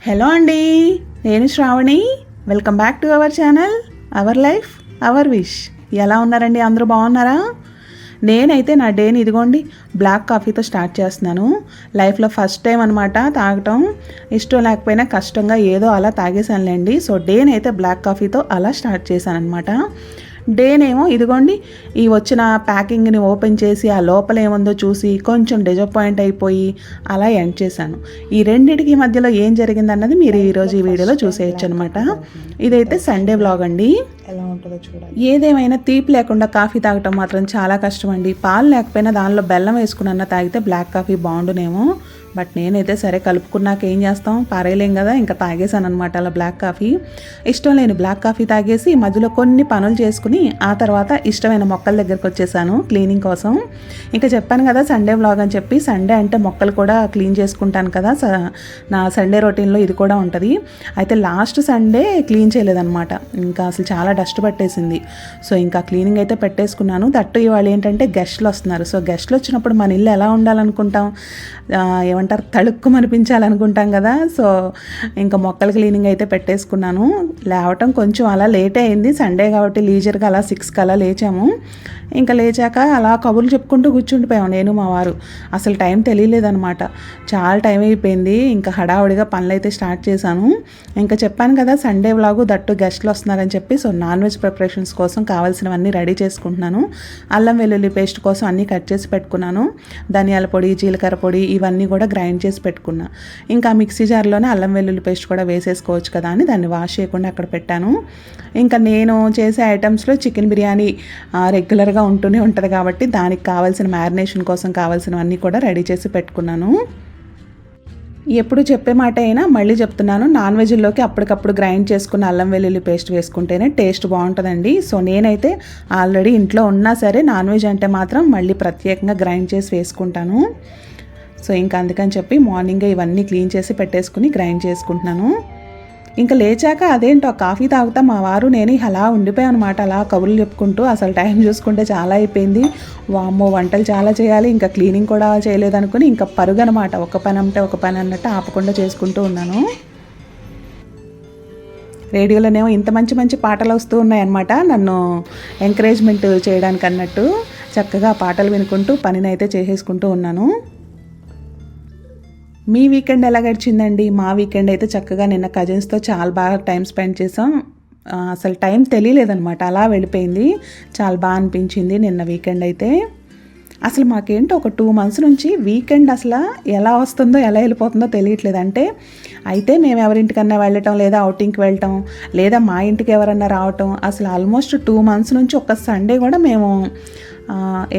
Hello అండి, నేను Shravani. Welcome back to our channel our life our wish. ఎలా ఉన్నారండి? అందరూ బాగున్నారా? నేనైతే నా డేని ఇదిగోండి బ్లాక్ కాఫీతో స్టార్ట్ చేస్తున్నాను. లైఫ్లో ఫస్ట్ టైం అనమాట తాగటం. ఇష్టం లేకపోయినా కష్టంగా ఏదో అలా తాగేసానులేండి. సో డేని అయితే బ్లాక్ కాఫీతో అలా స్టార్ట్ చేశాను అనమాట. డేనేమో ఇదిగోండి ఈ వచ్చిన ప్యాకింగ్ని ఓపెన్ చేసి ఆ లోపల ఏముందో చూసి కొంచెం డిజపాయింట్ అయిపోయి అలా ఎండ్ చేశాను. ఈ రెండింటికి మధ్యలో ఏం జరిగిందన్నది మీరు ఈరోజు ఈ వీడియోలో చూసేయచ్చు అనమాట. ఇదైతే సండే వ్లాగ్ అండి. ఎలా ఉంటుందో చూడాలి. ఏదేమైనా తీపి లేకుండా కాఫీ తాగటం మాత్రం చాలా కష్టం అండి. పాలు లేకపోయినా దానిలో బెల్లం వేసుకున్న తాగితే బ్లాక్ కాఫీ బాగుండునేమో. బట్ నేనైతే సరే కలుపుకున్నాక ఏం చేస్తాం, పారేయలేం కదా, ఇంకా తాగేసాను అనమాట అలా బ్లాక్ కాఫీ. ఇష్టం లేని బ్లాక్ కాఫీ తాగేసి మధ్యలో కొన్ని పనులు చేసుకుని ఆ తర్వాత ఇష్టమైన మొక్కల దగ్గరికి వచ్చేసాను క్లీనింగ్ కోసం. ఇంకా చెప్పాను కదా సండే వ్లాగ్ అని చెప్పి, సండే అంటే మొక్కలు కూడా క్లీన్ చేసుకుంటాను కదా, నా సండే రొటీన్లో ఇది కూడా ఉంటుంది. అయితే లాస్ట్ సండే క్లీన్ చేయలేదన్నమాట, ఇంకా అసలు చాలా డస్ట్ పట్టేసింది. సో ఇంకా క్లీనింగ్ అయితే పెట్టేసుకున్నాను. దట్టు ఇవాళ ఏంటంటే గెస్ట్లు వస్తున్నారు. సో గెస్ట్లు వచ్చినప్పుడు మన ఇల్లు ఎలా ఉండాలనుకుంటాం, ఏమంటారు, తళుక్కు అనిపించాలనుకుంటాం కదా. సో ఇంకా మొక్కల క్లీనింగ్ అయితే పెట్టేసుకున్నాను. లేవటం కొంచెం అలా లేట్ అయింది, సండే కాబట్టి లీజర్గా అలా 6కి అలా లేచాము. ఇంకా లేచాక అలా కబుర్లు చెప్పుకుంటూ కూర్చుండిపోయాము నేను మా వారు. అసలు టైం తెలియలేదనమాట, చాలా టైం అయిపోయింది. ఇంకా హడావుడిగా పనులు అయితే స్టార్ట్ చేశాను. ఇంకా చెప్పాను కదా సండే వ్లాగు, దట్టు గెస్ట్లు వస్తున్నారని చెప్పి. సో నాన్ వెజ్ ప్రిపరేషన్స్ కోసం కావాల్సినవన్నీ రెడీ చేసుకుంటున్నాను. అల్లం వెల్లుల్లి పేస్ట్ కోసం అన్నీ కట్ చేసి పెట్టుకున్నాను. ధనియాల పొడి, జీలకర్ర పొడి ఇవన్నీ కూడా గ్రైండ్ చేసి పెట్టుకున్నా. ఇంకా మిక్సీ జార్లోనే అల్లం వెల్లుల్లి పేస్ట్ కూడా వేసేసుకోవచ్చు కదా అని దాన్ని వాష్ చేయకుండా అక్కడ పెట్టాను. ఇంకా నేను చేసే ఐటమ్స్లో చికెన్ బిర్యానీ రెగ్యులర్గా ఉంటూనే ఉంటుంది కాబట్టి దానికి కావాల్సిన మ్యారినేషన్ కోసం కావాల్సినవన్నీ కూడా రెడీ చేసి పెట్టుకున్నాను. ఎప్పుడు చెప్పే మాట అయినా మళ్ళీ చెప్తున్నాను, నాన్ వెజ్లోకి అప్పటికప్పుడు గ్రైండ్ చేసుకున్న అల్లం వెల్లుల్లి పేస్ట్ వేసుకుంటేనే టేస్ట్ బాగుంటుందండి. సో నేనైతే ఆల్రెడీ ఇంట్లో ఉన్నా సరే నాన్ వెజ్ అంటే మాత్రం మళ్ళీ ప్రత్యేకంగా గ్రైండ్ చేసి వేసుకుంటాను. సో ఇంకా అందుకని చెప్పి మార్నింగే ఇవన్నీ క్లీన్ చేసి పెట్టేసుకుని గ్రైండ్ చేసుకుంటున్నాను. ఇంకా లేచాక అదేంటో కాఫీ తాగుతా మా వారు నేను అలా ఉండిపోయాను అనమాట, అలా కబుర్లు చెప్పుకుంటూ. అసలు టైం చూసుకుంటే చాలా అయిపోయింది. వామ్మో, వంటలు చాలా చేయాలి, ఇంకా క్లీనింగ్ కూడా చేయలేదనుకుని ఇంకా పరుగు అనమాట, ఒక పని అంటే ఒక పని అన్నట్టు ఆపకుండా చేసుకుంటూ ఉన్నాను. రేడియోలోనేమో ఇంత మంచి మంచి పాటలు వస్తూ ఉన్నాయన్నమాట, నన్ను ఎంకరేజ్మెంట్ చేయడానికి అన్నట్టు. చక్కగా పాటలు వినుకుంటూ పనిని అయితే చేసేసుకుంటూ ఉన్నాను. మీ వీకెండ్ ఎలా గడిచిందండి? మా వీకెండ్ అయితే చక్కగా నిన్న కజిన్స్తో చాలా బాగా టైం స్పెండ్ చేసాం. అసలు టైం తెలియలేదనమాట, అలా వెళ్ళిపోయింది. చాలా బాగా అనిపించింది నిన్న వీకెండ్ అయితే. అసలు మాకేంటో ఒక 2 months నుంచి వీకెండ్ అసలు ఎలా వస్తుందో ఎలా వెళ్ళిపోతుందో తెలియట్లేదు. అంటే అయితే మేము ఎవరింటికన్నా వెళ్ళటం, లేదా అవుటింగ్కి వెళ్ళటం, లేదా మా ఇంటికి ఎవరన్నా రావటం, అసలు ఆల్మోస్ట్ 2 months నుంచి ఒక్క సండే కూడా మేము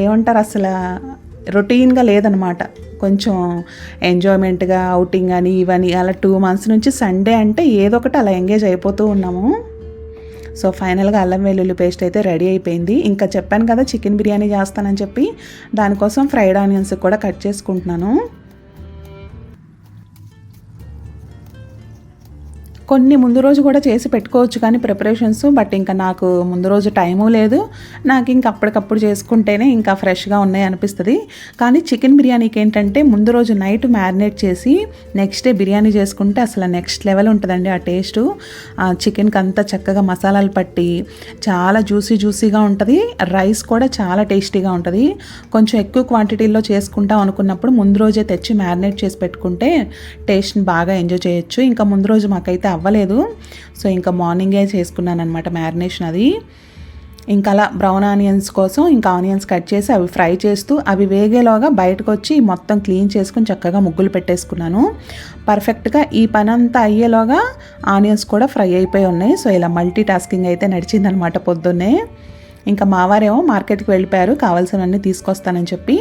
ఏమంటారు అసలు రొటీన్గా లేదనమాట. కొంచెం ఎంజాయ్మెంట్గా అవుటింగ్ అని ఇవని అలా 2 months నుంచి సండే అంటే ఏదో ఒకటి అలా ఎంగేజ్ అయిపోతూ ఉన్నాము. సో ఫైనల్గా అల్లం వెల్లుల్లి పేస్ట్ అయితే రెడీ అయిపోయింది. ఇంకా చెప్పాను కదా చికెన్ బిర్యానీ చేస్తానని చెప్పి, దానికోసం ఫ్రైడ్ ఆనియన్స్ కూడా కట్ చేసుకుంటున్నాను. కొన్ని ముందు రోజు కూడా చేసి పెట్టుకోవచ్చు కానీ ప్రిపరేషన్స్, బట్ ఇంకా నాకు ముందు రోజు టైము లేదు. నాకు ఇంకా అప్పటికప్పుడు చేసుకుంటేనే ఇంకా ఫ్రెష్గా ఉన్నాయి అనిపిస్తుంది. కానీ చికెన్ బిర్యానీకి ఏంటంటే ముందు రోజు నైట్ మ్యారినేట్ చేసి నెక్స్ట్ డే బిర్యానీ చేసుకుంటే అసలు నెక్స్ట్ లెవెల్ ఉంటుందండి ఆ టేస్టు. ఆ చికెన్కి అంతా చక్కగా మసాలాలు పట్టి చాలా జ్యూసీగా ఉంటుంది. రైస్ కూడా చాలా టేస్టీగా ఉంటుంది. కొంచెం ఎక్కువ క్వాంటిటీలో చేసుకుంటాం అనుకున్నప్పుడు ముందు రోజే తెచ్చి మ్యారినేట్ చేసి పెట్టుకుంటే టేస్ట్ని బాగా ఎంజాయ్ చేయొచ్చు. ఇంకా ముందు రోజు మాకైతే అవ్వలేదు. సో ఇంకా మార్నింగే చేసుకున్నాను అనమాట మ్యారినేషన్ అది. ఇంకా అలా బ్రౌన్ ఆనియన్స్ కోసం ఇంకా ఆనియన్స్ కట్ చేసి అవి ఫ్రై చేస్తూ అవి వేగేలోగా బయటకు వచ్చి మొత్తం క్లీన్ చేసుకుని చక్కగా ముగ్గులు పెట్టేసుకున్నాను. పర్ఫెక్ట్గా ఈ పని అంతా అయ్యేలోగా ఆనియన్స్ కూడా ఫ్రై అయిపోయి ఉన్నాయి. సో ఇలా మల్టీ టాస్కింగ్ అయితే నడిచిందనమాట పొద్దున్నే. ఇంకా మావారేమో మార్కెట్కి వెళ్ళిపోయారు కావాల్సినవన్నీ తీసుకొస్తానని చెప్పి.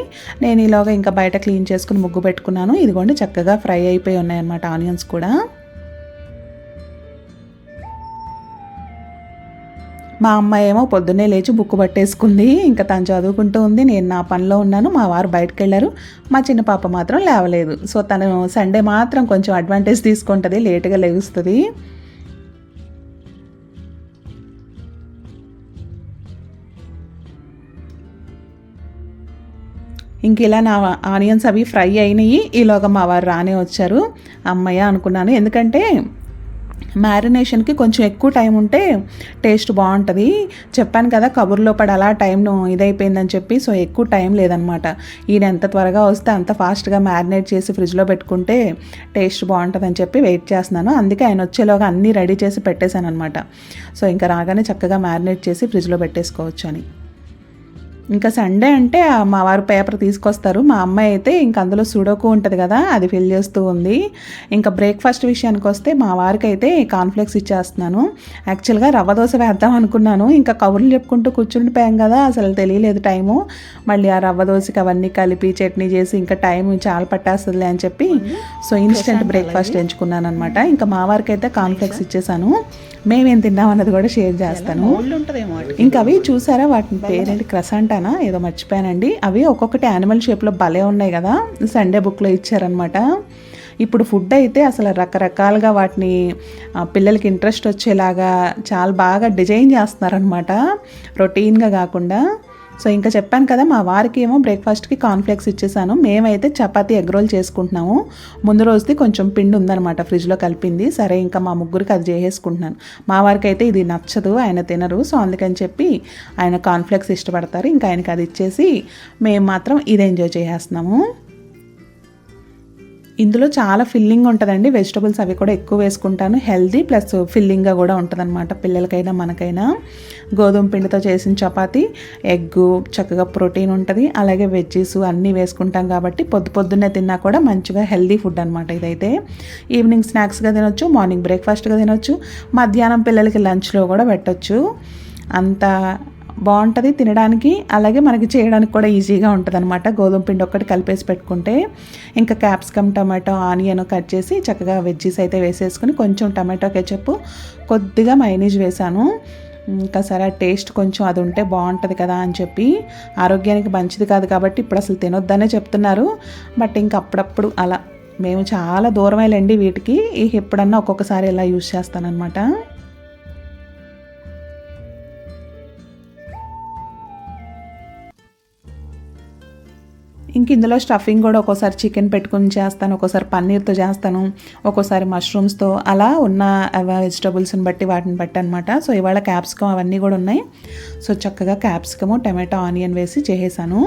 నేను ఈలోగా ఇంకా బయట క్లీన్ చేసుకుని ముగ్గు పెట్టుకున్నాను. ఇదిగోండి చక్కగా ఫ్రై అయిపోయి ఉన్నాయన్నమాట ఆనియన్స్ కూడా. మా అమ్మాయి ఏమో పొద్దున్నే లేచి బుక్ పట్టేసుకుంది. ఇంకా తను చదువుకుంటూ ఉంది, నేను నా పనిలో ఉన్నాను. మా వారు బయటకు వెళ్ళారు, మా చిన్న పాప మాత్రం లేవలేదు. సో తను సండే మాత్రం కొంచెం అడ్వాంటేజ్ తీసుకుంటుంది, లేటుగా లేస్తుంది. ఇంక ఇలా నా ఆనియన్స్ అవి ఫ్రై అయినాయి. ఈలోగా మా వారు రానే వచ్చారు. అమ్మయ్య అనుకున్నాను, ఎందుకంటే మ్యారినేషన్కి కొంచెం ఎక్కువ టైం ఉంటే టేస్ట్ బాగుంటుంది. చెప్పాను కదా కబుర్లో పడి అలా టైం ఇదైపోయిందని చెప్పి, సో ఎక్కువ టైం లేదనమాట. ఈయన ఎంత త్వరగా వస్తే అంత ఫాస్ట్గా మ్యారినేట్ చేసి ఫ్రిడ్జ్లో పెట్టుకుంటే టేస్ట్ బాగుంటుందని చెప్పి వెయిట్ చేస్తున్నాను. అందుకే ఆయన వచ్చేలోగా అన్నీ రెడీ చేసి పెట్టేశాను అనమాట. సో ఇంకా రాగానే చక్కగా మ్యారినేట్ చేసి ఫ్రిడ్జ్లో పెట్టేసుకోవచ్చు అని. ఇంకా సండే అంటే మా వారు పేపర్ తీసుకొస్తారు. మా అమ్మాయి అయితే ఇంక అందులో సుడోకు ఉంటుంది కదా, అది ఫిల్ చేస్తూ ఉంది. ఇంకా బ్రేక్ఫాస్ట్ విషయానికి వస్తే మా వారికి అయితే కాన్ఫ్లెక్స్ ఇచ్చేస్తున్నాను. యాక్చువల్గా రవ్వ దోశ వేద్దాం అనుకున్నాను, ఇంకా కబుర్లు చెప్పుకుంటూ కూర్చుండిపోయాం కదా, అసలు తెలియలేదు టైము. మళ్ళీ ఆ రవ్వ దోశకి అవన్నీ కలిపి చట్నీ చేసి ఇంకా టైం చాలా పట్టేస్తుందిలే అని చెప్పి సో ఇన్స్టెంట్ బ్రేక్ఫాస్ట్ ఎంచుకున్నాను అనమాట. ఇంకా మా వారికి అయితే కాన్ఫ్లెక్స్ ఇచ్చేసాను. మేమేం తిన్నాం అన్నది కూడా షేర్ చేస్తాను. ఇంకా అవి చూసారా, వాటిని పేరేంటి, క్రసంటానా ఏదో మర్చిపోయానండి. అవి ఒక్కొక్కటి యానిమల్ షేప్లో భలే ఉన్నాయి కదా, సండే బుక్లో ఇచ్చారనమాట. ఇప్పుడు ఫుడ్ అయితే అసలు రకరకాలుగా వాటిని పిల్లలకి ఇంట్రెస్ట్ వచ్చేలాగా చాలా బాగా డిజైన్ చేస్తున్నారనమాట, రొటీన్గా కాకుండా. సో ఇంకా చెప్పాను కదా, మా వారికి ఏమో బ్రేక్ఫాస్ట్కి కాన్ఫ్లెక్స్ ఇచ్చేసాను. మేమైతే చపాతీ ఎగ్ రోల్ చేసుకుంటున్నాము. ముందు రోజుది కొంచెం పిండి ఉందనమాట ఫ్రిడ్జ్లో కలిపింది. సరే ఇంకా మా ముగ్గురికి అది చేసేసుకుంటున్నాను. మా వారికి అయితే ఇది నచ్చదు, ఆయన తినరు. సో అందుకని చెప్పి ఆయన కాన్ఫ్లెక్స్ ఇష్టపడతారు. ఇంకా ఆయనకి అది ఇచ్చేసి మేము మాత్రం ఇది ఎంజాయ్ చేసేస్తున్నాము. ఇందులో చాలా ఫిల్లింగ్ ఉంటుందండి, వెజిటబుల్స్ అవి కూడా ఎక్కువ వేసుకుంటాను. హెల్దీ ప్లస్ ఫిల్లింగ్గా కూడా ఉంటుందన్నమాట పిల్లలకైనా మనకైనా. గోధుమ పిండితో చేసిన చపాతీ, ఎగ్గు, చక్కగా ప్రోటీన్ ఉంటుంది, అలాగే వెజ్జెస్ అన్నీ వేసుకుంటాం కాబట్టి పొద్దున్నే తిన్నా కూడా మంచిగా హెల్దీ ఫుడ్ అనమాట ఇదైతే. ఈవినింగ్ స్నాక్స్గా తినొచ్చు, మార్నింగ్ బ్రేక్ఫాస్ట్గా తినొచ్చు, మధ్యాహ్నం పిల్లలకి లంచ్లో కూడా పెట్టొచ్చు. అంత బాగుంటుంది తినడానికి, అలాగే మనకి చేయడానికి కూడా ఈజీగా ఉంటుంది అనమాట. గోధుమ పిండి ఒక్కటి కలిపేసి పెట్టుకుంటే ఇంకా క్యాప్సికమ్, టమాటో, ఆనియన్ కట్ చేసి చక్కగా వెజ్జీస్ అయితే వేసేసుకుని కొంచెం టమాటో కెచప్, కొద్దిగా మైనీస్ వేసాను. ఇంకా సరే టేస్ట్ కొంచెం అది ఉంటే బాగుంటుంది కదా అని చెప్పి, ఆరోగ్యానికి మంచిది కాదు కాబట్టి ఇప్పుడు అసలు తినొద్దనే చెప్తున్నారు. బట్ ఇంకా అప్పుడప్పుడు అలా మేము చాలా దూరమేలండి వీటికి, ఎప్పుడన్నా ఒక్కొక్కసారి ఇలా యూజ్ చేస్తానన్నమాట. ఇంక ఇందులో స్టఫింగ్ కూడా ఒక్కోసారి చికెన్ పెట్టుకుని చేస్తాను, ఒక్కోసారి పన్నీర్తో చేస్తాను, ఒక్కోసారి మష్రూమ్స్తో, అలా ఉన్న వెజిటబుల్స్ని బట్టి వాటిని బట్టి అనమాట. సో ఇవాళ క్యాప్సికమ్ అవన్నీ కూడా ఉన్నాయి. సో చక్కగా క్యాప్సికము, టమాటో, ఆనియన్ వేసి చేసేసాను.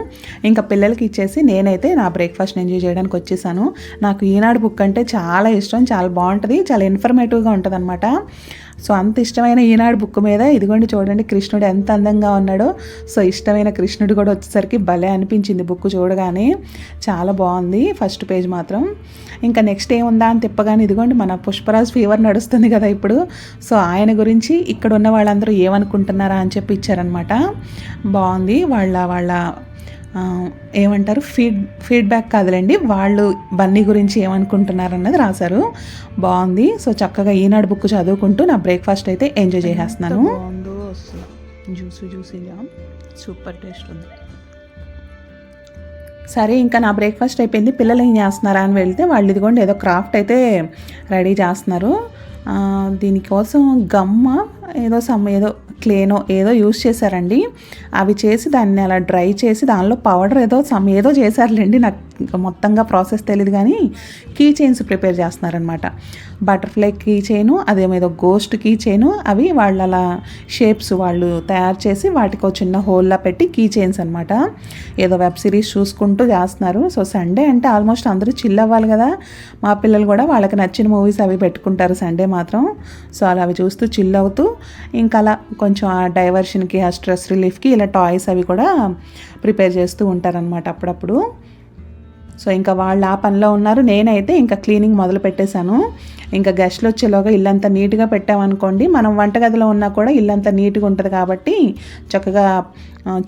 ఇంకా పిల్లలకి ఇచ్చేసి నేనైతే నా బ్రేక్ఫాస్ట్ ఎంజాయ్ చేయడానికి వచ్చేసాను. నాకు ఈనాడు బుక్ అంటే చాలా ఇష్టం, చాలా బాగుంటుంది, చాలా ఇన్ఫర్మేటివ్గా ఉంటుంది అనమాట. సో అంత ఇష్టమైన ఈనాడు బుక్ మీద ఇదిగోండి చూడండి కృష్ణుడు ఎంత అందంగా ఉన్నాడో. సో ఇష్టమైన కృష్ణుడు కూడా వచ్చేసరికి భలే అనిపించింది బుక్ చూడగానే, చాలా బాగుంది ఫస్ట్ పేజ్ మాత్రం. ఇంకా నెక్స్ట్ ఏముందా అని తిప్పగానే ఇదిగోండి మన పుష్పరాజ్ ఫీవర్ నడుస్తుంది కదా ఇప్పుడు. సో ఆయన గురించి ఇక్కడ ఉన్న వాళ్ళందరూ ఏమనుకుంటున్నారా అని చెప్పి ఇచ్చారనమాట. బాగుంది. వాళ్ళ ఏమంటారు ఫీడ్బ్యాక్ కాదులేండి, వాళ్ళు బన్నీ గురించి ఏమనుకుంటున్నారు అన్నది రాశారు. బాగుంది. సో చక్కగా ఈనాడు బుక్ చదువుకుంటూ నా బ్రేక్ఫాస్ట్ అయితే ఎంజాయ్ చేసేస్తున్నాను. బాగుందో అసలు, జ్యూసీగా సూపర్ టేస్ట్ ఉంది. సరే ఇంకా నా బ్రేక్ఫాస్ట్ అయిపోయింది. పిల్లలు ఏం చేస్తున్నారా అని వెళ్తే వాళ్ళు ఇదిగోండి ఏదో క్రాఫ్ట్ అయితే రెడీ చేస్తున్నారు. దీనికోసం గమ్మ ఏదో క్లేనో ఏదో యూస్ చేశారండి. అవి చేసి దాన్ని అలా డ్రై చేసి దానిలో పౌడర్ ఏదో చేశారులేండి, నాకు మొత్తంగా ప్రాసెస్ తెలియదు. కానీ కీ చైన్స్ ప్రిపేర్ చేస్తున్నారనమాట. బటర్ఫ్లై కీ చైను, అదేమో గోస్ట్ కీ చైను, అవి వాళ్ళు అలా షేప్స్ వాళ్ళు తయారు చేసి వాటికి ఒక చిన్న హోల్లా పెట్టి కీ చైన్స్ అనమాట. ఏదో వెబ్ సిరీస్ చూసుకుంటూ చేస్తున్నారు. సో సండే అంటే ఆల్మోస్ట్ అందరూ చిల్ అవ్వాలి కదా, మా పిల్లలు కూడా వాళ్ళకి నచ్చిన మూవీస్ అవి పెట్టుకుంటారు సండే మాత్రం. సో అలా అవి చూస్తూ చిల్ అవుతూ ఇంకా అలా కొంచెం ఆ డైవర్షన్కి, ఆ స్ట్రెస్ రిలీఫ్కి ఇలా టాయ్స్ అవి కూడా ప్రిపేర్ చేస్తూ ఉంటారనమాట అప్పుడప్పుడు. సో ఇంకా వాళ్ళు ఆ పనిలో ఉన్నారు. నేనైతే ఇంకా క్లీనింగ్ మొదలు పెట్టేశాను. ఇంకా గెస్ట్లు వచ్చేలోగా ఇల్లంతా నీట్గా పెట్టామనుకోండి, మనం వంటగదిలో ఉన్నా కూడా ఇల్లంతా నీట్గా ఉంటుంది కాబట్టి చక్కగా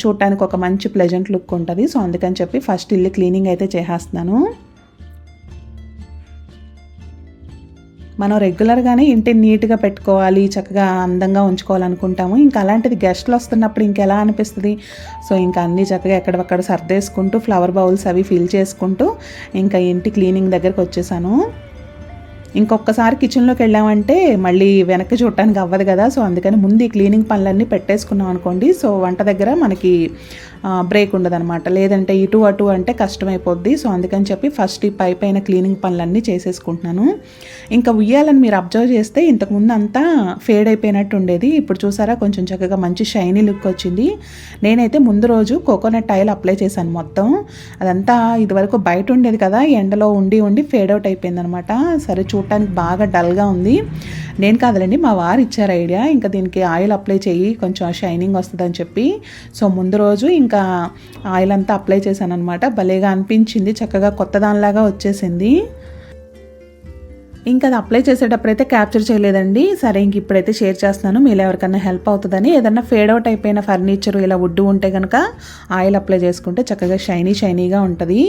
చూడటానికి ఒక మంచి ప్లెజెంట్ లుక్ ఉంటుంది. సో అందుకని చెప్పి ఫస్ట్ ఇల్లు క్లీనింగ్ అయితే చేసేస్తున్నాను. మనం రెగ్యులర్గానే ఇంటిని నీట్గా పెట్టుకోవాలి, చక్కగా అందంగా ఉంచుకోవాలనుకుంటాము. ఇంకా అలాంటిది గెస్ట్లు వస్తున్నప్పుడు ఇంకెలా అనిపిస్తుంది. సో ఇంకా అన్నీ చక్కగా ఎక్కడొక్కడ సర్దేసుకుంటూ ఫ్లవర్ బౌల్స్ అవి ఫిల్ చేసుకుంటూ ఇంకా ఇంటి క్లీనింగ్ దగ్గరకు వచ్చేసాను. ఇంకొకసారి కిచెన్లోకి వెళ్ళామంటే మళ్ళీ వెనక్కి చూడటానికి అవ్వదు కదా. సో అందుకని ముందు ఈ క్లీనింగ్ పనులన్నీ పెట్టేసుకున్నాం అనుకోండి, సో వంట దగ్గర మనకి బ్రేక్ ఉండదన్నమాట. లేదంటే ఇటు అటు అంటే కష్టమైపోద్ది. సో అందుకని చెప్పి ఫస్ట్ ఈ పైన క్లీనింగ్ పనులన్నీ చేసేసుకుంటున్నాను. ఇంకా ఉయ్యాలని మీరు అబ్జర్వ్ చేస్తే ఇంతకుముందు అంతా ఫేడ్ అయిపోయినట్టు ఉండేది. ఇప్పుడు చూసారా కొంచెం చక్కగా మంచి షైనీ లుక్ వచ్చింది. నేనైతే ముందు రోజు కోకోనట్ ఆయిల్ అప్లై చేశాను మొత్తం. అదంతా ఇదివరకు బయట ఉండేది కదా, ఎండలో ఉండి ఉండి ఫేడ్ అవుట్ అయిపోయింది అనమాట. సరే చూడటానికి బాగా డల్గా ఉంది. నేను కాదులేండి, మా వారు ఇచ్చారు ఐడియా, ఇంకా దీనికి ఆయిల్ అప్లై చేయి కొంచెం షైనింగ్ వస్తుందని చెప్పి. సో ముందు రోజు ఇంకా ఆయిల్ అంతా అప్లై చేశాను అనమాట. భలేగా అనిపించింది, చక్కగా కొత్త దానిలాగా వచ్చేసింది. ఇంకా అది అప్లై చేసేటప్పుడైతే క్యాప్చర్ చేయలేదండి. సరే ఇంక ఇప్పుడైతే షేర్ చేస్తున్నాను, మీరు ఎవరికైనా హెల్ప్ అవుతుందని. ఏదన్నా ఫేడ్ అవుట్ అయిపోయిన ఫర్నిచర్ ఇలా వుడ్ ఉంటే కనుక ఆయిల్ అప్లై చేసుకుంటే చక్కగా షైనీగా ఉంటుంది.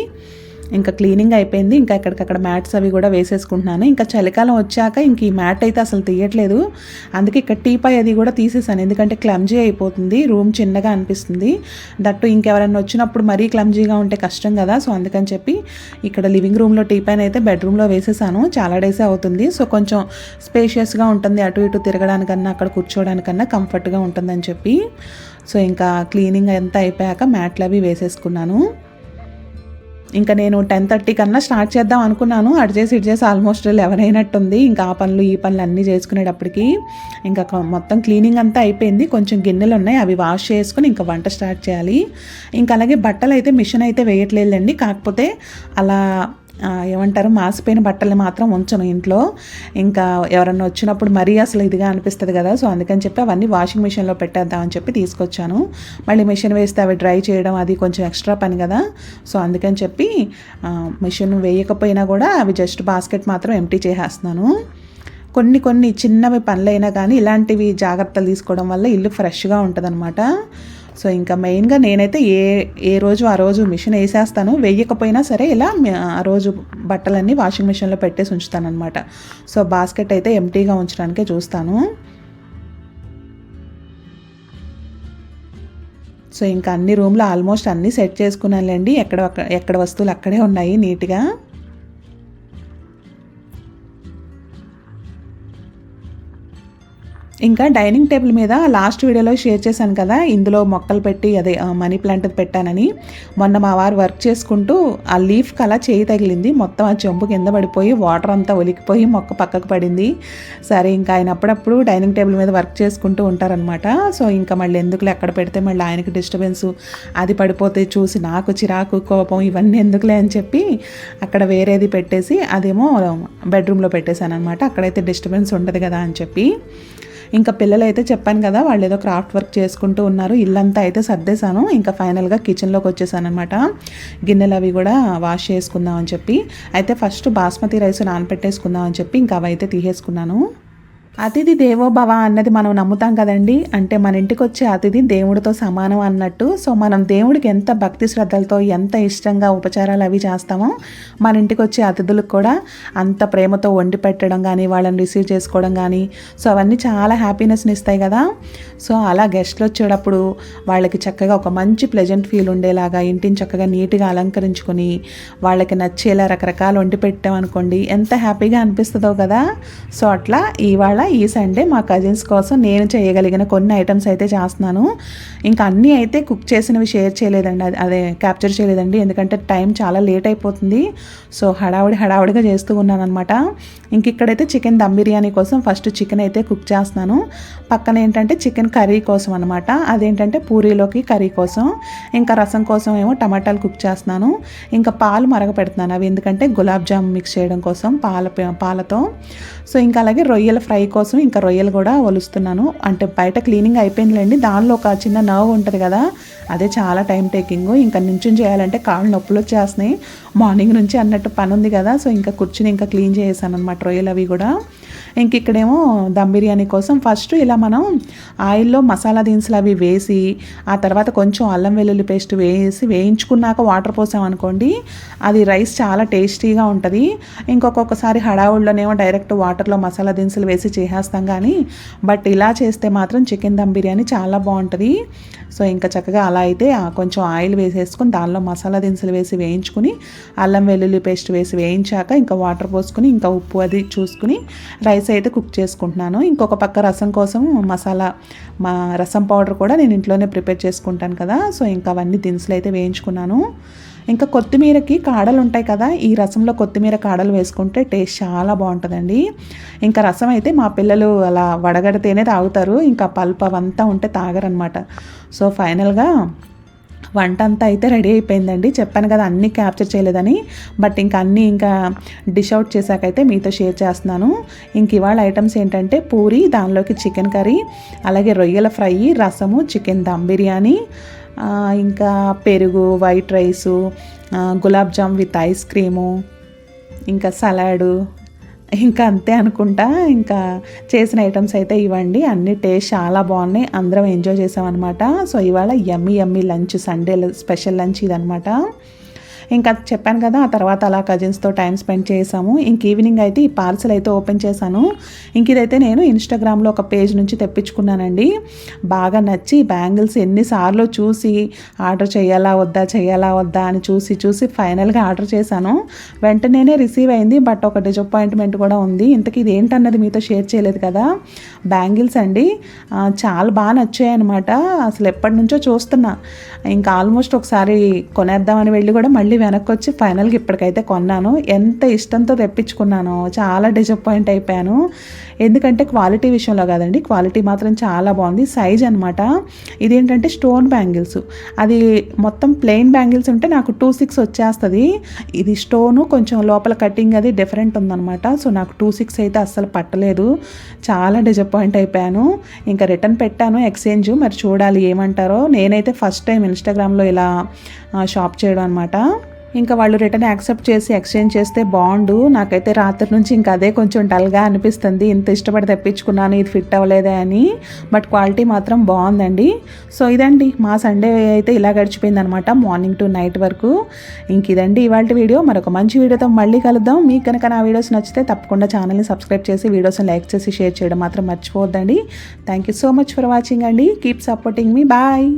ఇంకా క్లీనింగ్ అయిపోయింది. ఇంకా ఎక్కడికక్కడ మ్యాట్స్ అవి కూడా వేసేసుకుంటున్నాను. ఇంకా చలికాలం వచ్చాక ఇంక ఈ మ్యాట్ అయితే అసలు తీయట్లేదు. అందుకే ఇక్కడ టీపాయ్ అది కూడా తీసేసాను, ఎందుకంటే క్లమ్జీ అయిపోతుంది, రూమ్ చిన్నగా అనిపిస్తుంది. దట్టు ఇంకెవరైనా వచ్చినప్పుడు మరీ క్లమ్జీగా ఉంటే కష్టం కదా. సో అందుకని చెప్పి ఇక్కడ లివింగ్ రూమ్లో టీపాయ్ని అయితే బెడ్రూమ్లో వేసేసాను. చాలా డేసే అవుతుంది. సో కొంచెం స్పేషియస్గా ఉంటుంది, అటు ఇటు తిరగడానికన్నా అక్కడ కూర్చోవడానికన్నా కంఫర్ట్గా ఉంటుందని చెప్పి. సో ఇంకా క్లీనింగ్ అంతా అయిపోయాక మ్యాట్లు అవి వేసేసుకున్నాను. ఇంకా నేను 10:30 కన్నా స్టార్ట్ చేద్దాం అనుకున్నాను. అటు చేసి ఆల్మోస్ట్ ఎవరైనట్టుంది. ఇంకా ఆ పనులు ఈ పనులు అన్నీ చేసుకునేటప్పటికి ఇంకా మొత్తం క్లీనింగ్ అంతా అయిపోయింది. కొంచెం గిన్నెలు ఉన్నాయి, అవి వాష్ చేసుకుని ఇంకా వంట స్టార్ట్ చేయాలి. ఇంకా అలాగే బట్టలు అయితే మిషన్ అయితే వేయట్లేదండి. కాకపోతే అలా ఏమంటారు, మాసిపోయిన బట్టలు మాత్రం ఉంచను ఇంట్లో. ఇంకా ఎవరన్నా వచ్చినప్పుడు మరీ అసలు ఇదిగా అనిపిస్తుంది కదా. సో అందుకని చెప్పి అవన్నీ వాషింగ్ మిషన్లో పెట్టేద్దామని చెప్పి తీసుకొచ్చాను. మళ్ళీ మిషన్ వేస్తే అవి డ్రై చేయడం అది కొంచెం ఎక్స్ట్రా పని కదా. సో అందుకని చెప్పి మిషన్ వేయకపోయినా కూడా అవి జస్ట్ బాస్కెట్ మాత్రం ఎంటీ చేసేస్తున్నాను. కొన్ని చిన్నవి పనులైనా కానీ ఇలాంటివి జాగ్రత్తలు తీసుకోవడం వల్ల ఇల్లు ఫ్రెష్గా ఉంటుందన్నమాట. సో ఇంకా మెయిన్గా నేనైతే ఏ రోజు ఆ రోజు మిషన్ వేసేస్తాను. వేయకపోయినా సరే ఇలా ఆ రోజు బట్టలన్నీ వాషింగ్ మిషన్లో పెట్టేసి ఉంచుతాను అనమాట. సో బాస్కెట్ అయితే ఎంటీగా ఉంచడానికే చూస్తాను. సో ఇంకా అన్ని రూమ్లో ఆల్మోస్ట్ అన్నీ సెట్ చేసుకున్నానులేండి. ఎక్కడ వస్తువులు అక్కడే ఉన్నాయి నీట్గా. ఇంకా డైనింగ్ టేబుల్ మీద లాస్ట్ వీడియోలో షేర్ చేశాను కదా, ఇందులో మొక్కలు పెట్టి అదే మనీ ప్లాంట్ పెట్టానని. మొన్న మా వారు వర్క్ చేసుకుంటూ ఆ లీఫ్కి అలా చేయి తగిలింది, మొత్తం ఆ చెంబు కింద పడిపోయి వాటర్ అంతా ఒలికిపోయి మొక్క పక్కకు పడింది. సరే ఇంకా ఆయన అప్పుడప్పుడు డైనింగ్ టేబుల్ మీద వర్క్ చేసుకుంటూ ఉంటారనమాట. సో ఇంకా మళ్ళీ ఎందుకులే అక్కడ పెడితే మళ్ళీ ఆయనకి డిస్టర్బెన్స్, అది పడిపోతే చూసి నాకు చిరాకు కోపం, ఇవన్నీ ఎందుకులే అని చెప్పి అక్కడ వేరేది పెట్టేసి అదేమో బెడ్రూమ్లో పెట్టేశాను అనమాట. అక్కడైతే డిస్టర్బెన్స్ ఉండదు కదా అని చెప్పి. ఇంకా పిల్లలు అయితే చెప్పాను కదా, వాళ్ళు ఏదో క్రాఫ్ట్ వర్క్ చేసుకుంటూ ఉన్నారు. ఇల్లంతా అయితే సర్దేశాను. ఇంకా ఫైనల్గా కిచెన్లోకి వచ్చేసాను అనమాట. గిన్నెలు అవి కూడా వాష్ చేసుకుందాం అని చెప్పి. అయితే ఫస్ట్ బాస్మతి రైస్ నానపెట్టేసుకుందాం అని చెప్పి ఇంకా అవైతే తీసేసుకున్నాను. అతిథి దేవో భవ అన్నది మనం నమ్ముతాం కదండి. అంటే మన ఇంటికి వచ్చే అతిథి దేవుడితో సమానం అన్నట్టు. సో మనం దేవుడికి ఎంత భక్తి శ్రద్ధలతో ఎంత ఇష్టంగా ఉపచారాలు అవి చేస్తామో మన ఇంటికి వచ్చే అతిథులకు కూడా అంత ప్రేమతో వండి పెట్టడం కానీ, వాళ్ళని రిసీవ్ చేసుకోవడం కానీ, సో అవన్నీ చాలా హ్యాపీనెస్ని ఇస్తాయి కదా. సో అలా గెస్ట్లు వచ్చేటప్పుడు వాళ్ళకి చక్కగా ఒక మంచి ప్లెజెంట్ ఫీల్ ఉండేలాగా ఇంటిని చక్కగా నీట్గా అలంకరించుకొని వాళ్ళకి నచ్చేలా రకరకాలు వండి పెట్టామనుకోండి, ఎంత హ్యాపీగా అనిపిస్తుందో కదా. సో అట్లా ఇవాళ ఈ సండే మా కజిన్స్ కోసం నేను చేయగలిగిన కొన్ని ఐటమ్స్ అయితే చేస్తున్నాను. ఇంకా అన్నీ అయితే కుక్ చేసినవి షేర్ చేయలేదండి, అదే క్యాప్చర్ చేయలేదండి, ఎందుకంటే టైం చాలా లేట్ అయిపోతుంది. సో హడావుడిగా చేస్తూ ఉన్నాను అనమాట. ఇంక ఇక్కడైతే చికెన్ దమ్ బిర్యానీ కోసం ఫస్ట్ చికెన్ అయితే కుక్ చేస్తున్నాను. పక్కన ఏంటంటే చికెన్ కర్రీ కోసం అనమాట, అదేంటంటే పూరీలోకి కర్రీ కోసం. ఇంకా రసం కోసం ఏమో టమాటాలు కుక్ చేస్తున్నాను. ఇంకా పాలు మరగపెడుతున్నాను, అవి ఎందుకంటే గులాబ్ జామ్ మిక్స్ చేయడం కోసం పాలతో. సో ఇంకా అలాగే రొయ్యల ఫ్రై కోసం ఇంకా రొయ్యలు కూడా ఒలుస్తున్నాను. అంటే బయట క్లీనింగ్ అయిపోయిందిలేండి, దానిలో ఒక చిన్న నర్వ్ ఉంటుంది కదా, అదే చాలా టైం టేకింగ్. ఇంకా నించుని చేయాలంటే కాళ్ళు నొప్పులు వచ్చేస్తున్నాయి, మార్నింగ్ నుంచి అన్నట్టు పని ఉంది కదా. సో ఇంకా కూర్చుని ఇంకా క్లీన్ చేసాను అనమాట రొయ్యలు అవి కూడా. ఇంక ఇక్కడేమో దమ్ బిర్యానీ కోసం ఫస్ట్ ఇలా మనం ఆయిల్లో మసాలా దినుసులు అవి వేసి ఆ తర్వాత కొంచెం అల్లం వెల్లుల్లి పేస్ట్ వేయించుకున్నాక వాటర్ పోసామనుకోండి అది రైస్ చాలా టేస్టీగా ఉంటుంది. ఇంకొకసారి హడావుల్లోనేమో డైరెక్ట్ వాటర్లో మసాలా దినుసులు వేసి చేసేస్తాం కానీ బట్ ఇలా చేస్తే మాత్రం చికెన్ దమ్ బిర్యానీ చాలా బాగుంటుంది. సో ఇంకా చక్కగా అలా అయితే కొంచెం ఆయిల్ వేసేసుకొని దానిలో మసాలా దినుసులు వేసి వేయించుకుని అల్లం వెల్లుల్లి పేస్ట్ వేసి వేయించాక ఇంకా వాటర్ పోసుకుని ఇంకా ఉప్పు అది చూసుకుని రైస్ అయితే కుక్ చేసుకుంటున్నాను. ఇంకొక పక్క రసం కోసం మా రసం పౌడర్ కూడా నేను ఇంట్లోనే ప్రిపేర్ చేసుకుంటాను కదా. సో ఇంకా అవన్నీ దినుసులు అయితే వేయించుకున్నాను. ఇంకా కొత్తిమీరకి కాడలు ఉంటాయి కదా, ఈ రసంలో కొత్తిమీర కాడలు వేసుకుంటే టేస్ట్ చాలా బాగుంటుందండి. ఇంకా రసం అయితే మా పిల్లలు అలా వడగడితేనే తాగుతారు, ఇంకా పల్పు అవంతా ఉంటే తాగరనమాట. సో ఫైనల్గా వంట అంతా అయితే రెడీ అయిపోయిందండి. చెప్పాను కదా అన్నీ క్యాప్చర్ చేయలేదని, బట్ ఇంకా డిష్ అవుట్ చేశాకైతే మీతో షేర్ చేస్తున్నాను. ఇంక ఇవాళ ఐటమ్స్ ఏంటంటే పూరి, దానిలోకి చికెన్ కర్రీ, అలాగే రొయ్యల ఫ్రై, రసము, చికెన్ దమ్ బిర్యానీ, ఇంకా పెరుగు, white rice, gulab jam with ice cream, ఇంకా సలాడు, ఇంకా అంతే అనుకుంటా. ఇంకా చేసిన ఐటమ్స్ అయితే ఇవ్వండి. అన్ని టేస్ట్ చాలా బాగున్నాయి, అందరం ఎంజాయ్ చేసామన్నమాట. సో ఇవాళ యమ్మీ లంచ్, సండే స్పెషల్ లంచ్ ఇదనమాట. ఇంకా చెప్పాను కదా ఆ తర్వాత అలా కజిన్స్తో టైం స్పెండ్ చేసాము. ఇంక ఈవినింగ్ అయితే ఈ పార్సల్ అయితే ఓపెన్ చేశాను. ఇంక ఇదైతే నేను ఇన్స్టాగ్రామ్లో ఒక పేజ్ నుంచి తెప్పించుకున్నానండి. బాగా నచ్చి బ్యాంగిల్స్ ఎన్నిసార్లు చూసి ఆర్డర్ చేయాలా వద్దా అని చూసి ఫైనల్గా ఆర్డర్ చేశాను. వెంటనే రిసీవ్ అయింది, బట్ ఒక డిసప్పాయింట్మెంట్ కూడా ఉంది. ఇంతకీ ఇది ఏంటన్నది మీతో షేర్ చేయలేదు కదా. బ్యాంగిల్స్ అండి, చాలా బాగా నచ్చాయి అనమాట. అసలు ఎప్పటి నుంచో చూస్తున్నా, ఇంకా ఆల్మోస్ట్ ఒకసారి కొనేద్దామని వెళ్ళి కూడా మళ్ళీ వెనక్కి వచ్చి ఫైనల్గా ఇప్పటికైతే కొన్నాను. ఎంత ఇష్టంతో తెప్పించుకున్నాను, చాలా డిసప్పాయింట్ అయిపోయాను. ఎందుకంటే క్వాలిటీ విషయంలో కాదండి, క్వాలిటీ మాత్రం చాలా బాగుంది. సైజ్ అనమాట, ఇదేంటంటే స్టోన్ బ్యాంగిల్స్, అది మొత్తం ప్లెయిన్ బ్యాంగిల్స్ ఉంటే నాకు 2.6 వచ్చేస్తుంది. ఇది స్టోను కొంచెం లోపల కటింగ్ అది డిఫరెంట్ ఉందనమాట. సో నాకు 2.6 అయితే అస్సలు పట్టలేదు, చాలా డిసప్పాయింట్ అయిపోయాను. ఇంకా రిటర్న్ పెట్టాను, ఎక్స్చేంజ్ మరి చూడాలి ఏమంటారో. నేనైతే ఫస్ట్ టైం ఇన్స్టాగ్రామ్లో ఇలా షాప్ చేయడం అనమాట. ఇంకా వాళ్ళు రిటర్న్ యాక్సెప్ట్ చేసి ఎక్స్చేంజ్ చేస్తే బాగుండు. నాకైతే రాత్రి నుంచి ఇంకా అదే కొంచెం డల్గా అనిపిస్తుంది, ఇంత ఇష్టపడి తెప్పించుకున్నాను ఇది ఫిట్ అవ్వలేదే అని. బట్ క్వాలిటీ మాత్రం బాగుందండి. సో ఇదండి మా సండే అయితే ఇలా గడిచిపోయింది అనమాట, మార్నింగ్ టు నైట్ వరకు. ఇంక ఇదండి ఇవాళ వీడియో. మరొక మంచి వీడియోతో మళ్ళీ కలుద్దాం. మీకు కనుక నా వీడియోస్ నచ్చితే తప్పకుండా ఛానల్ని సబ్స్క్రైబ్ చేసి వీడియోస్ని లైక్ చేసి షేర్ చేయడం మాత్రం మర్చిపోవద్దండి. Thank you so much for watching అండి. కీప్ సపోర్టింగ్ మీ. బాయ్.